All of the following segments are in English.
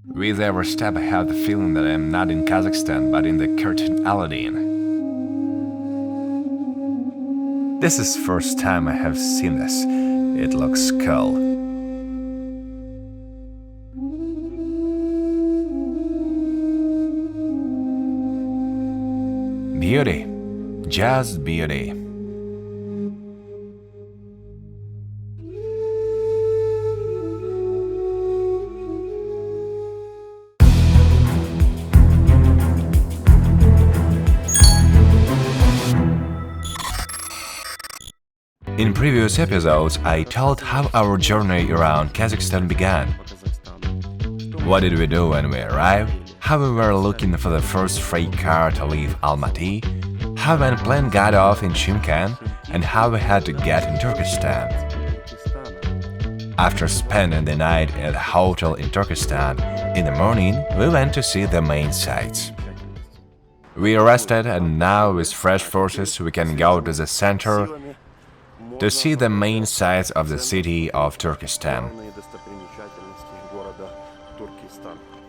With every step I have the feeling that I am not in Kazakhstan but in the cartoon Aladdin. This is the first time I have seen this. It looks cool. Beauty. Just beauty. In previous episodes, I told how our journey around Kazakhstan began. What did we do when we arrived? How we were looking for the first freight car to leave Almaty? How one plane got off in Shymkent? And how we had to get in Turkestan. After spending the night at a hotel in Turkestan, in the morning we went to see the main sites. We rested and now with fresh forces we can go to the center to see the main sights of the city of Turkestan.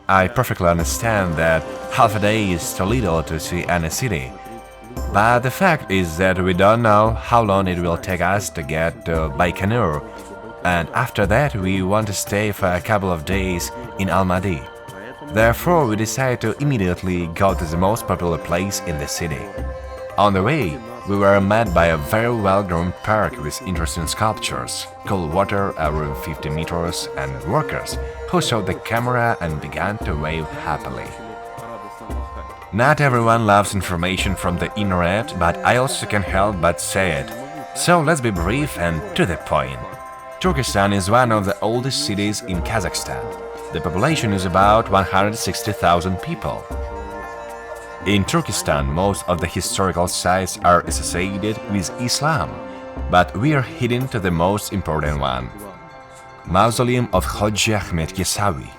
I perfectly understand that half a day is too little to see any city, but the fact is that we don't know how long it will take us to get to Baikonur, and after that we want to stay for a couple of days in Almaty. Therefore, we decided to immediately go to the most popular place in the city. On the way, we were met by a very well-groomed park with interesting sculptures, cool water every 50 meters, and workers who saw the camera and began to wave happily. Not everyone loves information from the internet, but I also can't help but say it. So let's be brief and to the point. Turkestan is one of the oldest cities in Kazakhstan. The population is about 160,000 people. In Turkestan, most of the historical sites are associated with Islam, but we are heading to the most important one. Mausoleum of Khoja Ahmed Yasawi.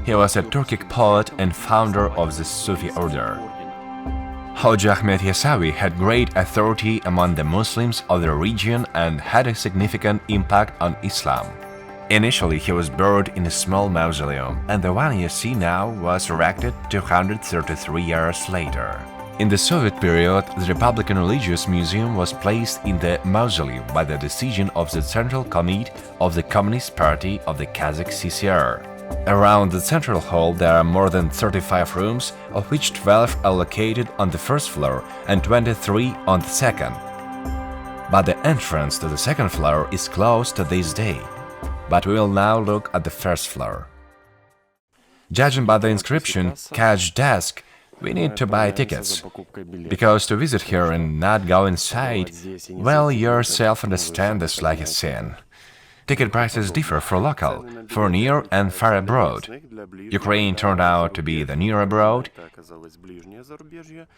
He was a Turkic poet and founder of the Sufi order. Khoja Ahmed Yasawi had great authority among the Muslims of the region and had a significant impact on Islam. Initially, he was buried in a small mausoleum, and the one you see now was erected 233 years later. In the Soviet period, the Republican Religious Museum was placed in the mausoleum by the decision of the Central Committee of the Communist Party of the Kazakh CCR. Around the central hall there are more than 35 rooms, of which 12 are located on the first floor and 23 on the second. But the entrance to the second floor is closed to this day. But we will now look at the first floor. Judging by the inscription, Cash Desk, we need to buy tickets. Because to visit here and not go inside, well, you yourself understand this like a sin. Ticket prices differ for local, for near and far abroad. Ukraine turned out to be the near abroad.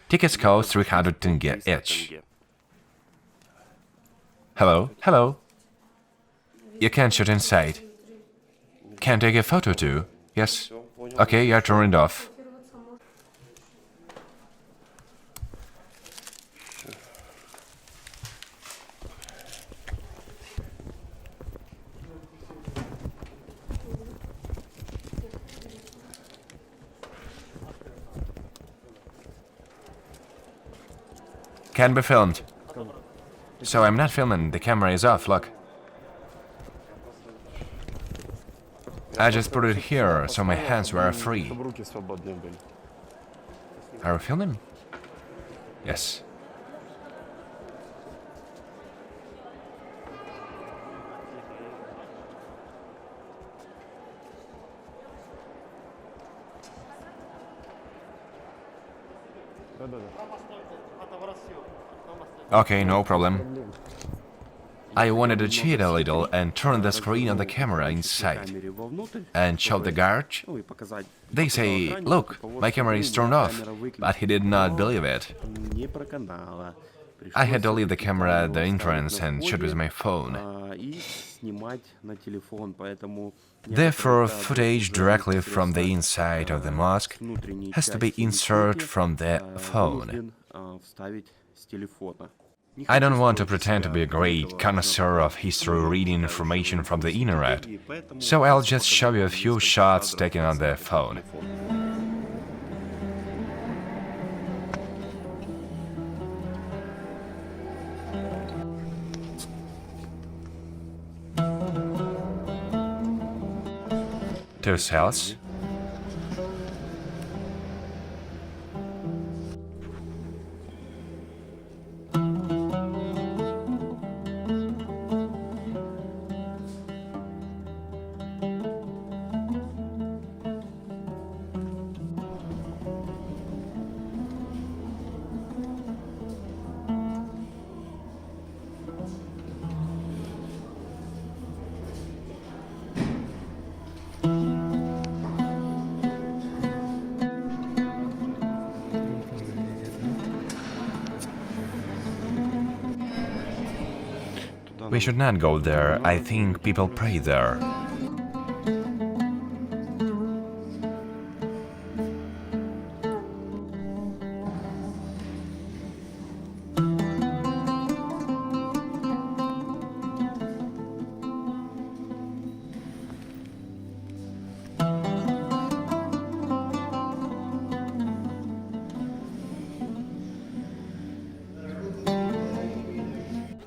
Tickets cost 300 tenge each. Hello, hello. You can't shoot inside. Can take a photo too? Yes. Okay, you're turned off. Can be filmed. So I'm not filming, the camera is off, look. I just put it here, so my hands were free. Are you filming? Yes. Okay, no problem. I wanted to cheat a little and turn the screen on the camera inside and show the guard. They say, look, my camera is turned off, but he did not believe it. I had to leave the camera at the entrance and shoot with my phone. Therefore, footage directly from the inside of the mosque has to be inserted from the phone. I don't want to pretend to be a great connoisseur of history reading information from the internet, so I'll just show you a few shots taken on the phone. Two cells. We should not go there. I think people pray there.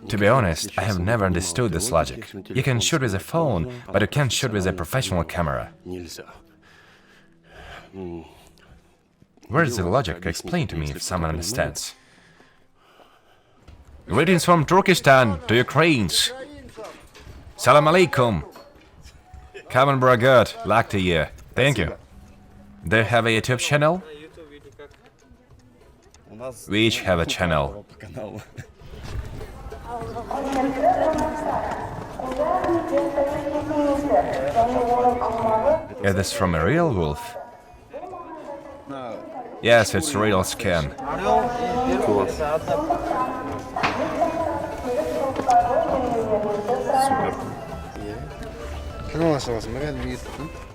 To be honest, I have never understood this logic. You can shoot with a phone, but you can't shoot with a professional camera. Where is the logic? Explain to me if someone understands. Greetings from Turkestan to Ukrainians. Salam alaikum. Come on, bro, good. Luck to you. Thank you. Do you have a YouTube channel? We each have a channel. Is this from a real wolf? Yes, it's real skin.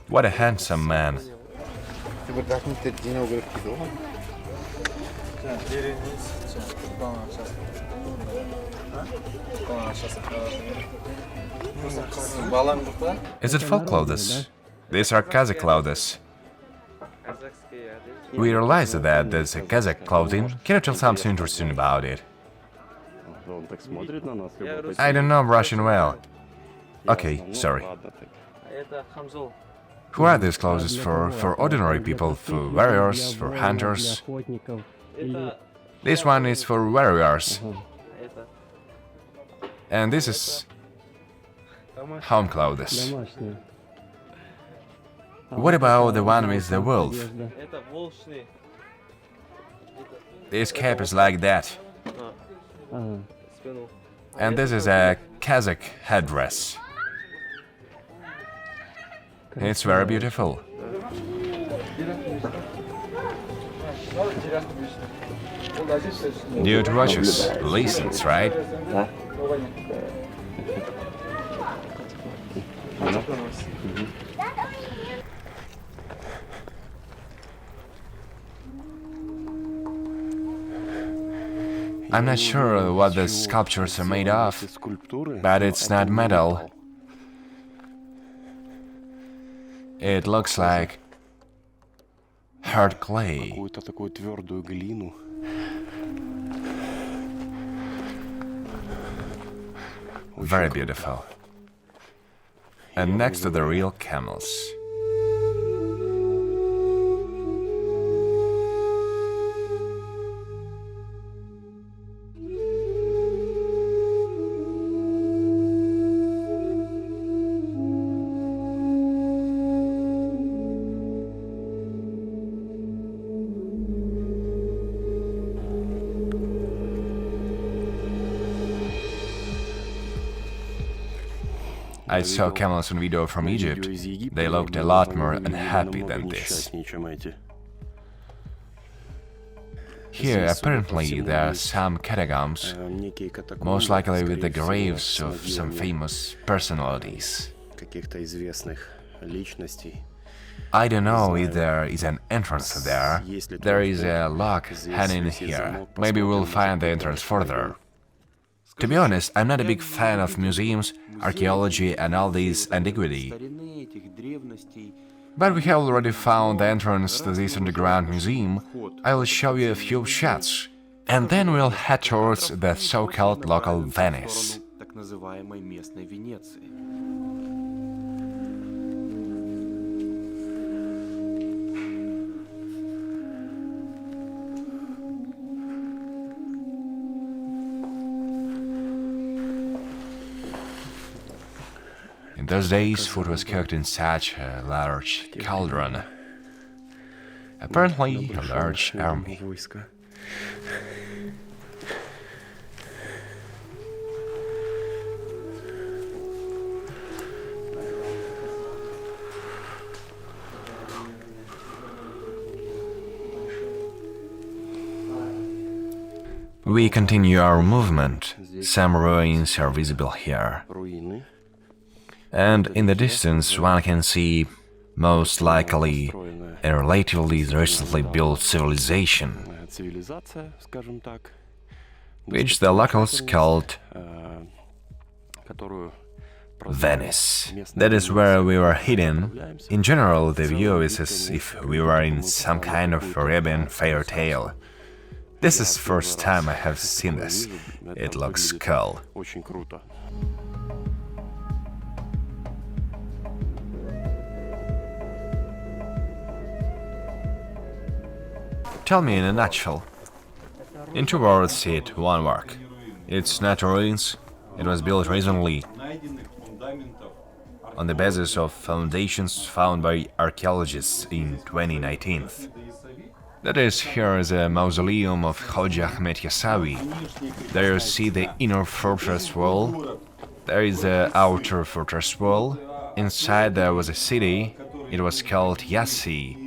What a handsome man. Is it folk clothes? These are Kazakh clothes. We realized that there's a Kazakh clothing. Can you tell something interesting about it? I don't know Russian well. Okay, sorry. Who are these clothes for? For ordinary people, for warriors, for hunters? This one is for warriors. And this is home clothes. What about the one with the wolf? This cap is like that. And this is a Kazakh headdress. It's very beautiful. Dude watches, listens, right? I'm not sure what the sculptures are made of, but it's not metal. It looks like hard clay. Very beautiful. And next to the real camels. I saw camels on video from Egypt. They looked a lot more unhappy than this. Here, apparently, there are some catacombs, most likely with the graves of some famous personalities. I don't know if there is an entrance there. There is a lock hanging here. Maybe we'll find the entrance further. To be honest, I'm not a big fan of museums, archaeology and all this antiquity. But we have already found the entrance to this underground museum. I will show you a few shots, and then we'll head towards the so-called local Venice. In those days, food was cooked in such a large cauldron. Apparently, a large army. We continue our movement. Some ruins are visible here. And in the distance one can see, most likely, a relatively recently built civilization, which the locals called Venice. That is where we were hidden. In general, the view is as if we were in some kind of Arabian fairy tale. This is the first time I have seen this. It looks cool. Tell me in a nutshell. In 2 words, it won't work. It's not ruins. It was built recently on the basis of foundations found by archaeologists in 2019. That is, here is a mausoleum of Khoja Ahmed Yasawi. There you see the inner fortress wall. There is the outer fortress wall. Inside there was a city. It was called Yasawi.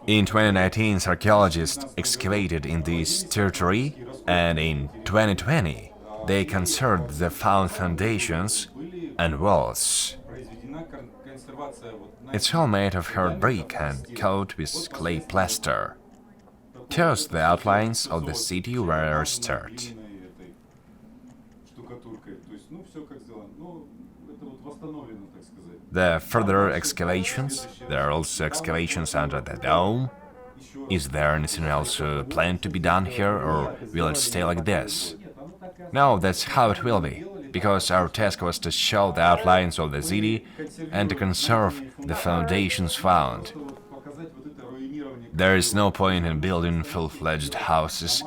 In 2019, archaeologists excavated in this territory, and in 2020 they considered the found foundations and walls. It's all made of hard brick and coated with clay plaster. Thus, the outlines of the city were restored. The further excavations, there are also excavations under the dome. Is there anything else planned to be done here, or will it stay like this? No, that's how it will be, because our task was to show the outlines of the city and to conserve the foundations found. There is no point in building full-fledged houses,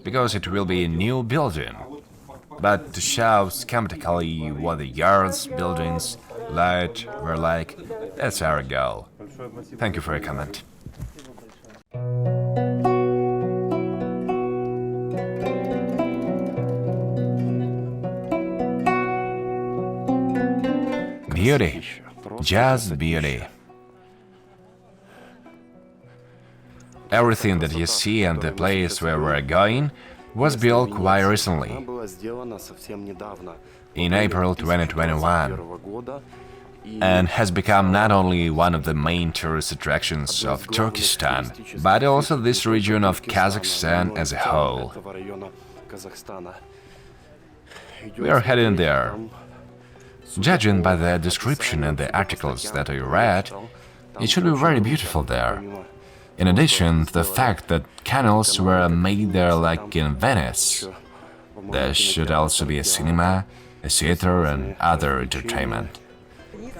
because it will be a new building. But to show schematically what the yards, buildings, light were like, that's our goal. Thank you for your comment. Beauty, just beauty. Everything that you see and the place where we're going was built quite recently, in April 2021, and has become not only one of the main tourist attractions of Turkestan, but also this region of Kazakhstan as a whole. We are heading there. Judging by the description and the articles that I read, it should be very beautiful there. In addition to the fact that canals were made there like in Venice, there should also be a cinema, a theater and other entertainment.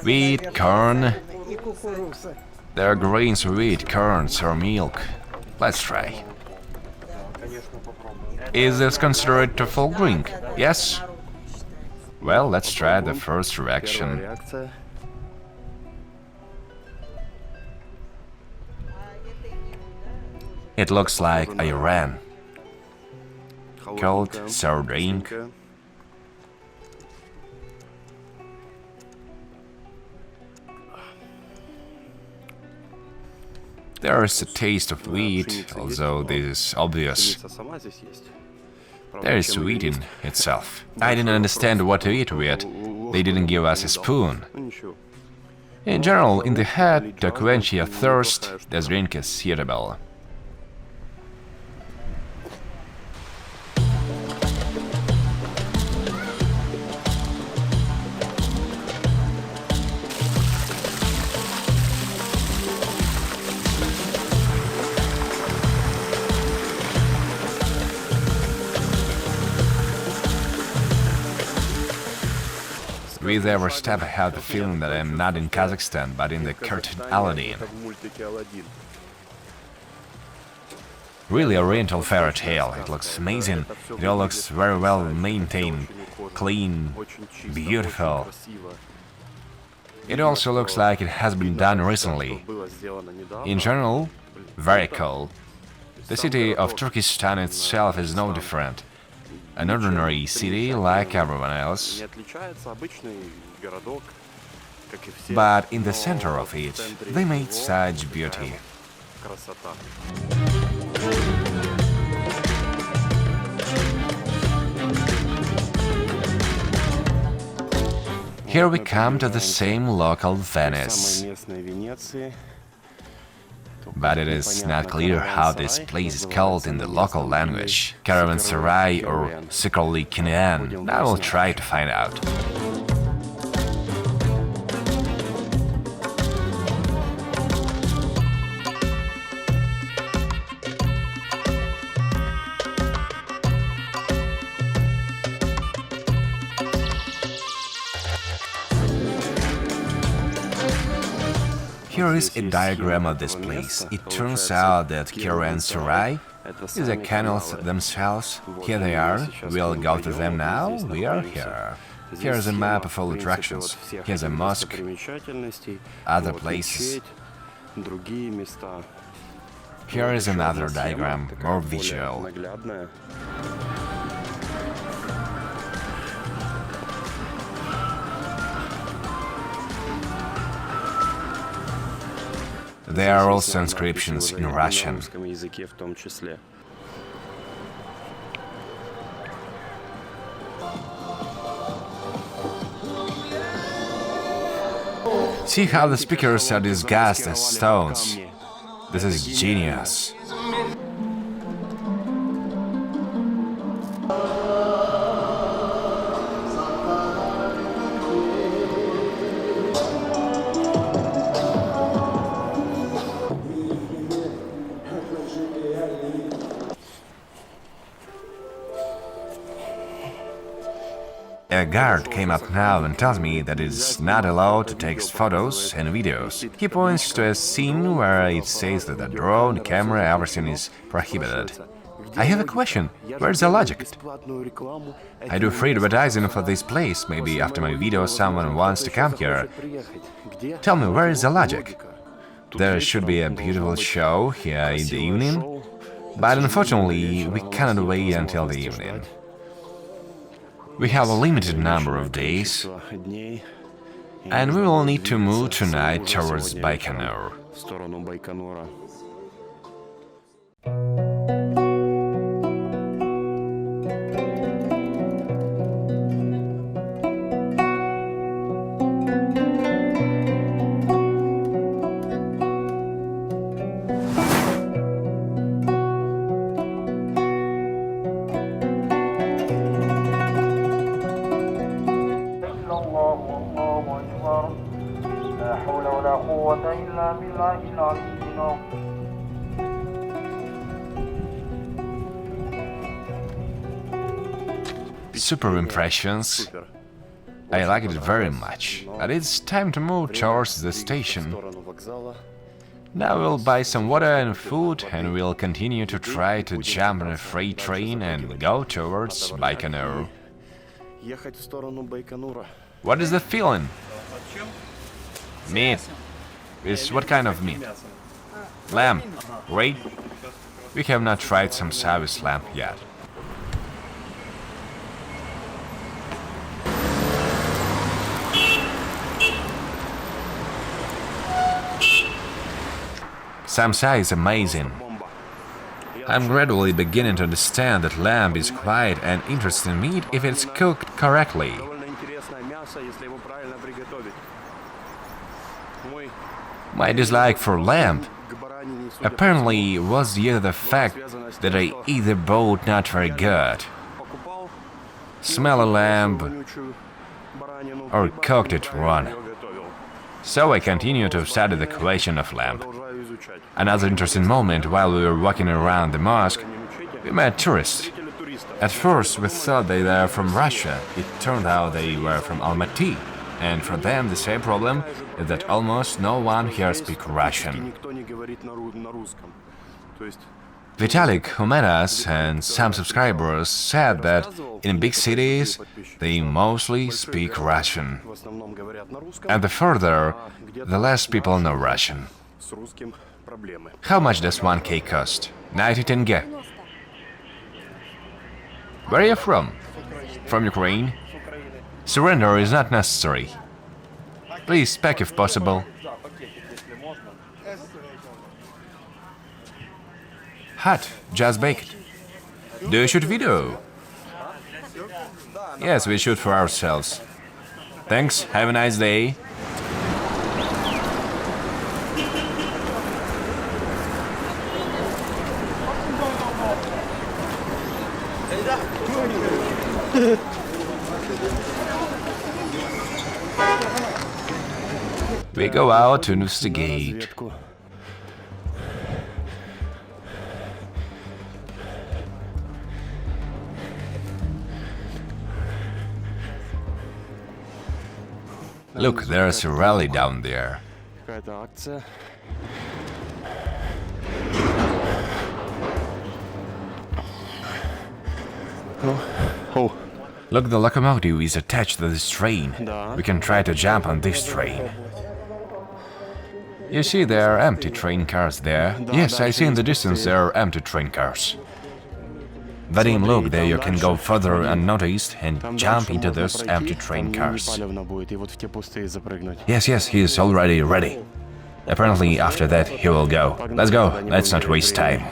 Wheat, corn. There are grains of wheat, corn, or milk. Let's try. Is this considered a full drink? Yes? Well, let's try the first reaction. It looks like Iran. Cold, sour drink. There is a taste of wheat, although this is obvious. There is wheat in itself. I didn't understand what to eat with. They didn't give us a spoon. In general, in the head, to quench your thirst, this drink is suitable. With every step I have the feeling that I'm not in Kazakhstan, but in the cartoon Aladdin. Really oriental fairy tale. It looks amazing. It all looks very well maintained, clean, beautiful. It also looks like it has been done recently. In general, very cool. The city of Turkestan itself is no different. An ordinary city like everyone else. But in the center of it, they made such beauty. Here we come to the same local Venice. But it is not clear how this place is called in the local language, Caravanserai or secretly Kinean. I will try to find out. Here is a diagram of this place. It turns out that Caravanserai is the canals themselves. Here they are. We'll go to them now. We are here. Here's a map of all attractions. Here's a mosque, other places. Here is another diagram, more visual. There are also inscriptions in Russian. See how the speakers are disguised as stones. This is genius. A guard came up now and tells me that it's not allowed to take photos and videos. He points to a scene where it says that the drone, camera, everything is prohibited. I have a question. Where's the logic? I do free advertising for this place. Maybe after my video someone wants to come here. Tell me, where is the logic? There should be a beautiful show here in the evening, but unfortunately we cannot wait until the evening. We have a limited number of days, and we will need to move tonight towards Baikonur. Super impressions. I like it very much. But it's time to move towards the station. Now we'll buy some water and food, and we'll continue to try to jump on a freight train and go towards Baikonur. What is the feeling? Meat. Is what kind of meat? Lamb. Great. We have not tried some service lamb yet. Samsa is amazing. I'm gradually beginning to understand that lamb is quite an interesting meat if it's cooked correctly. My dislike for lamb apparently was due to the fact that I either bought not very good, smell a lamb, or cooked it wrong. So I continued to study the question of lamb. Another interesting moment while we were walking around the mosque, we met tourists. At first we thought they were from Russia. It turned out they were from Almaty. and for them the same problem is that almost no one here speaks Russian. Vitalik, who met us, and some subscribers said that in big cities they mostly speak Russian. And the further, the less people know Russian. How much does 1K cost? 90 tenge. Where are you from? From Ukraine? Surrender is not necessary. Please speak if possible. Hot, just baked. Do you shoot video? Yes, we shoot for ourselves. Thanks, have a nice day. We go out to investigate. Look, there's a rally down there. Oh. Look, the locomotive is attached to this train. We can try to jump on this train. You see, there are empty train cars there. Yes, I see in the distance there are empty train cars. Vadim, look, there you can go further unnoticed and jump into those empty train cars. Yes, he is already ready. Apparently, after that, he will go. Let's go, let's not waste time.